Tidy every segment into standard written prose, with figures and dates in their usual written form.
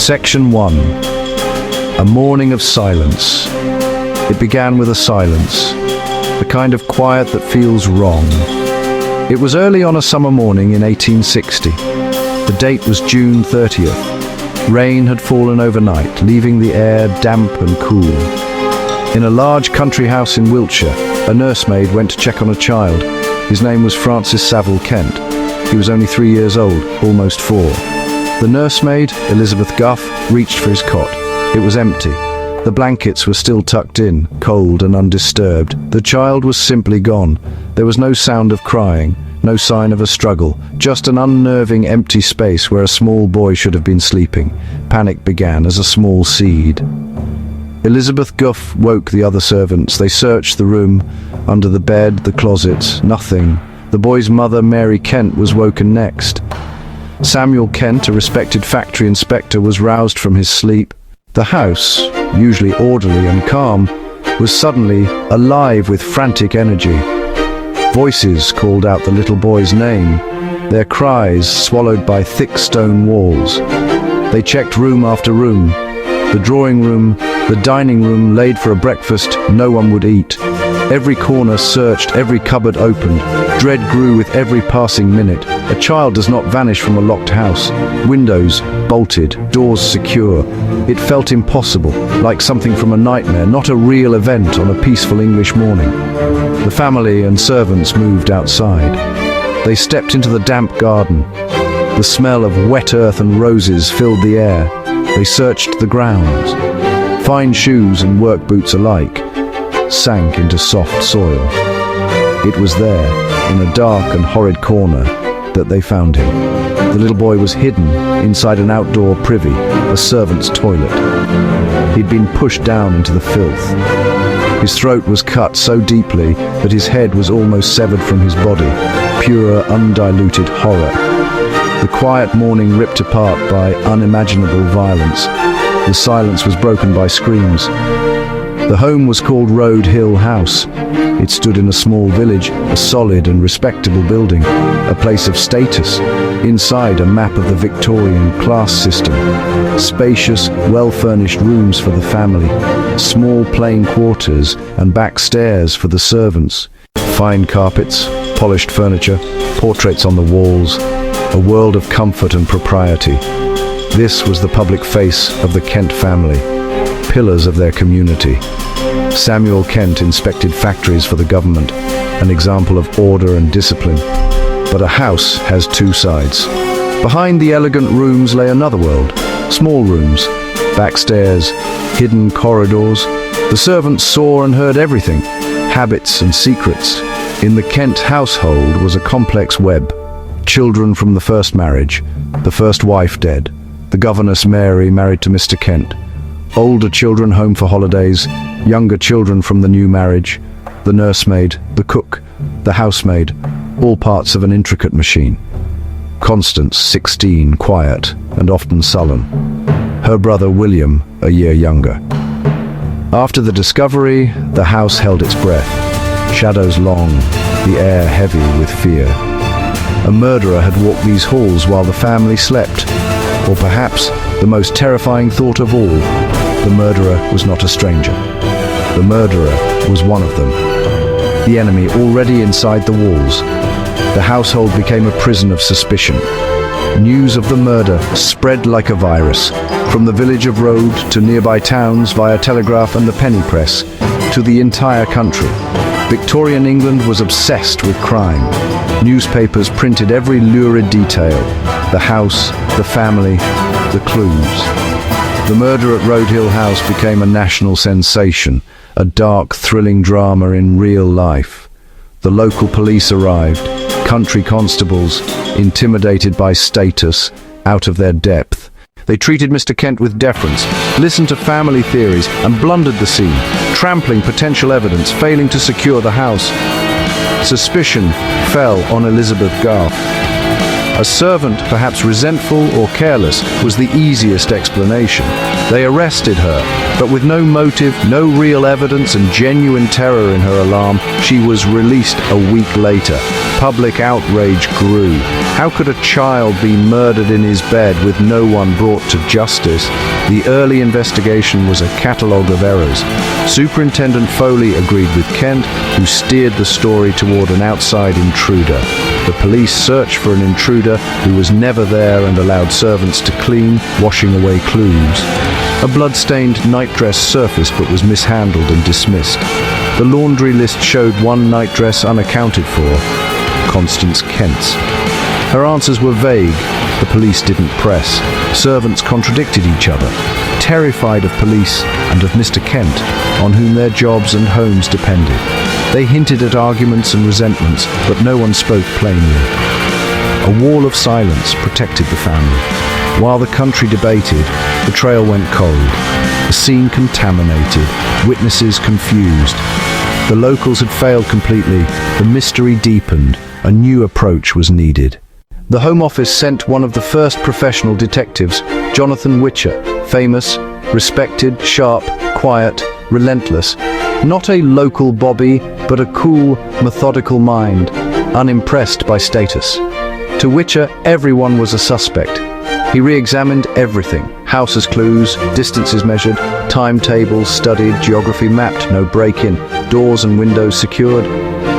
Section 1. A morning of silence. It began with a silence, the kind of quiet that feels wrong. It was early on a summer morning in 1860. The date was June 30th. Rain had fallen overnight, leaving the air damp and cool. In a large country house in Wiltshire, a nursemaid went to check on a child. His name was Francis Saville Kent. He was only 3 years old, almost 4. The nursemaid, Elizabeth Guff, reached for his cot. It was empty. The blankets were still tucked in, cold and undisturbed. The child was simply gone. There was no sound of crying, no sign of a struggle, just an unnerving empty space where a small boy should have been sleeping. Panic began as a small seed. Elizabeth Guff woke the other servants. They searched the room, under the bed, the closets, nothing. The boy's mother, Mary Kent, was woken next. Samuel Kent, a respected factory inspector, was roused from his sleep. The house, usually orderly and calm, was suddenly alive with frantic energy. Voices called out the little boy's name, their cries swallowed by thick stone walls. They checked room after room. The drawing room, the dining room laid for a breakfast no one would eat. Every corner searched, every cupboard opened. Dread grew with every passing minute. A child does not vanish from a locked house. Windows bolted, doors secure. It felt impossible, like something from a nightmare, not a real event on a peaceful English morning. The family and servants moved outside. They stepped into the damp garden. The smell of wet earth and roses filled the air. They searched the grounds. Fine shoes and work boots alike sank into soft soil. It was there, in a dark and horrid corner, that they found him. The little boy was hidden inside an outdoor privy, a servant's toilet. He'd been pushed down into the filth. His throat was cut so deeply that his head was almost severed from his body. Pure, undiluted horror. The quiet morning ripped apart by unimaginable violence. The silence was broken by screams. The home was called Road Hill House. It stood in a small village, a solid and respectable building, a place of status. Inside, a map of the Victorian class system. Spacious, well-furnished rooms for the family, small plain quarters and back stairs for the servants. Fine carpets, polished furniture, portraits on the walls, a world of comfort and propriety. This was the public face of the Kent family, pillars of their community. Samuel Kent inspected factories for the government, an example of order and discipline. But a house has two sides. Behind the elegant rooms lay another world, small rooms, back stairs, hidden corridors. The servants saw and heard everything, habits and secrets. In the Kent household was a complex web. Children from the first marriage, the first wife dead, the governess Mary married to Mr. Kent. Older children home for holidays, younger children from the new marriage, the nursemaid, the cook, the housemaid, all parts of an intricate machine. Constance, 16, quiet and often sullen. Her brother William, a year younger. After the discovery, the house held its breath. Shadows long, the air heavy with fear. A murderer had walked these halls while the family slept. Or perhaps, the most terrifying thought of all, the murderer was not a stranger. The murderer was one of them. The enemy already inside the walls. The household became a prison of suspicion. News of the murder spread like a virus, from the village of Road to nearby towns via telegraph and the penny press, to the entire country. Victorian England was obsessed with crime. Newspapers printed every lurid detail, the house, the family, the clues. The murder at Road Hill House became a national sensation, a dark, thrilling drama in real life. The local police arrived, country constables, intimidated by status, out of their depth. They treated Mr. Kent with deference, listened to family theories, and blundered the scene, trampling potential evidence, failing to secure the house. Suspicion fell on Elizabeth Guff. A servant, perhaps resentful or careless, was the easiest explanation. They arrested her, but with no motive, no real evidence, and genuine terror in her alarm, she was released a week later, Public outrage grew. How could a child be murdered in his bed with no one brought to justice? The early investigation was a catalogue of errors. Superintendent Foley agreed with Kent, who steered the story toward an outside intruder. The police searched for an intruder who was never there and allowed servants to clean, washing away clues. A blood-stained nightdress surfaced but was mishandled and dismissed. The laundry list showed one nightdress unaccounted for, Constance Kent's. Her answers were vague. The police didn't press. Servants contradicted each other, terrified of police and of Mr. Kent, on whom their jobs and homes depended. They hinted at arguments and resentments, but no one spoke plainly. A wall of silence protected the family. While the country debated, the trail went cold. The scene contaminated, witnesses confused. The locals had failed completely. The mystery deepened. A new approach was needed. The Home Office sent one of the first professional detectives, Jonathan Witcher, famous, respected, sharp, quiet, relentless. Not a local Bobby, but a cool, methodical mind, unimpressed by status. To Witcher, everyone was a suspect. He re-examined everything. Houses clues, distances measured, timetables studied, geography mapped, no break-in, doors and windows secured.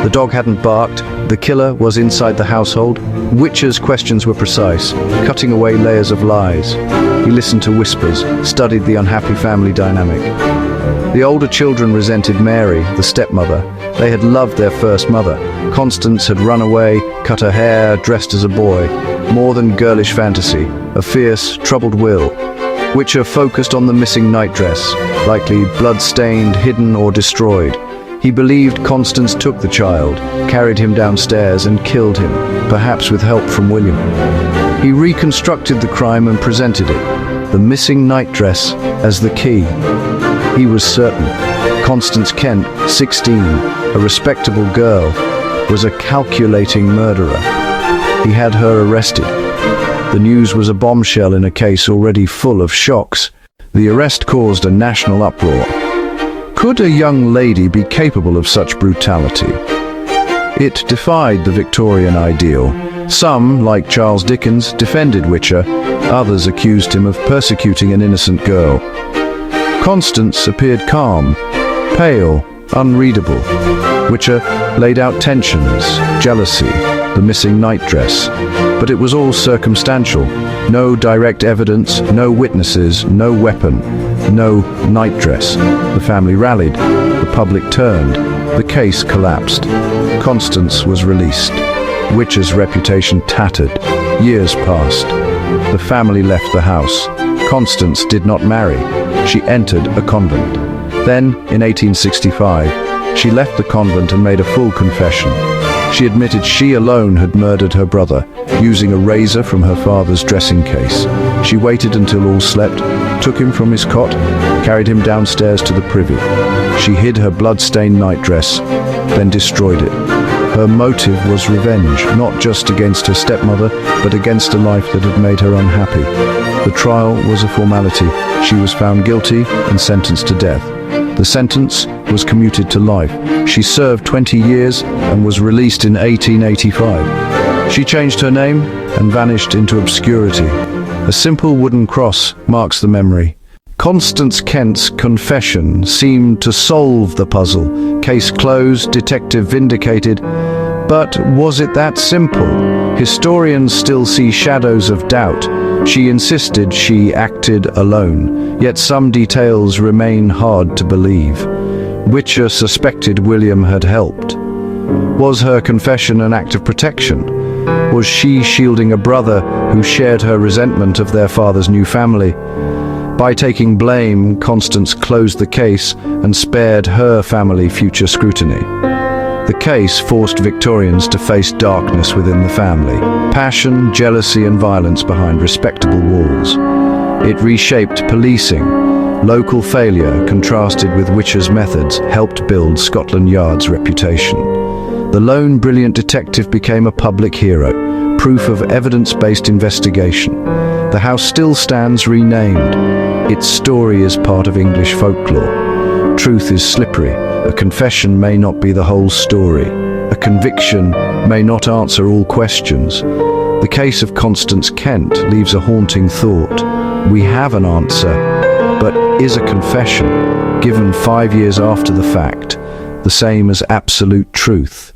The dog hadn't barked. The killer was inside the household. Witcher's questions were precise, cutting away layers of lies. He listened to whispers, studied the unhappy family dynamic. The older children resented Mary, the stepmother. They had loved their first mother. Constance had run away, cut her hair, dressed as a boy. More than girlish fantasy, a fierce, troubled will. Witcher focused on the missing nightdress, likely blood-stained, hidden or destroyed. He believed Constance took the child, carried him downstairs and killed him, perhaps with help from William. He reconstructed the crime and presented it, the missing nightdress, as the key. He was certain Constance Kent, 16, a respectable girl, was a calculating murderer. He had her arrested. The news was a bombshell in a case already full of shocks. The arrest caused a national uproar. Could a young lady be capable of such brutality? It defied the Victorian ideal. Some, like Charles Dickens, defended Witcher. Others accused him of persecuting an innocent girl. Constance appeared calm, pale, unreadable. Witcher laid out tensions, jealousy, the missing nightdress. But it was all circumstantial. No direct evidence, no witnesses, no weapon, no nightdress. The family rallied. The public turned. The case collapsed. Constance was released. Witcher's reputation tattered. Years passed. The family left the house. Constance did not marry. She entered a convent. Then, in 1865, she left the convent and made a full confession. She admitted she alone had murdered her brother, using a razor from her father's dressing case. She waited until all slept, took him from his cot, carried him downstairs to the privy. She hid her blood-stained nightdress, then destroyed it. Her motive was revenge, not just against her stepmother, but against a life that had made her unhappy. The trial was a formality. She was found guilty and sentenced to death. The sentence was commuted to life. She served 20 years and was released in 1885. She changed her name and vanished into obscurity. A simple wooden cross marks the memory. Constance Kent's confession seemed to solve the puzzle. Case closed, detective vindicated. But was it that simple? Historians still see shadows of doubt. She insisted she acted alone, yet some details remain hard to believe. Witcher suspected William had helped. Was her confession an act of protection? Was she shielding a brother who shared her resentment of their father's new family? By taking blame, Constance closed the case and spared her family future scrutiny. The case forced Victorians to face darkness within the family, passion, jealousy and violence behind respectable walls. It reshaped policing. Local failure, contrasted with Witcher's methods, helped build Scotland Yard's reputation. The lone brilliant detective became a public hero, proof of evidence-based investigation. The house still stands renamed. Its story is part of English folklore. Truth is slippery. A confession may not be the whole story. A conviction may not answer all questions. The case of Constance Kent leaves a haunting thought. We have an answer, but is a confession, given 5 years after the fact, the same as absolute truth?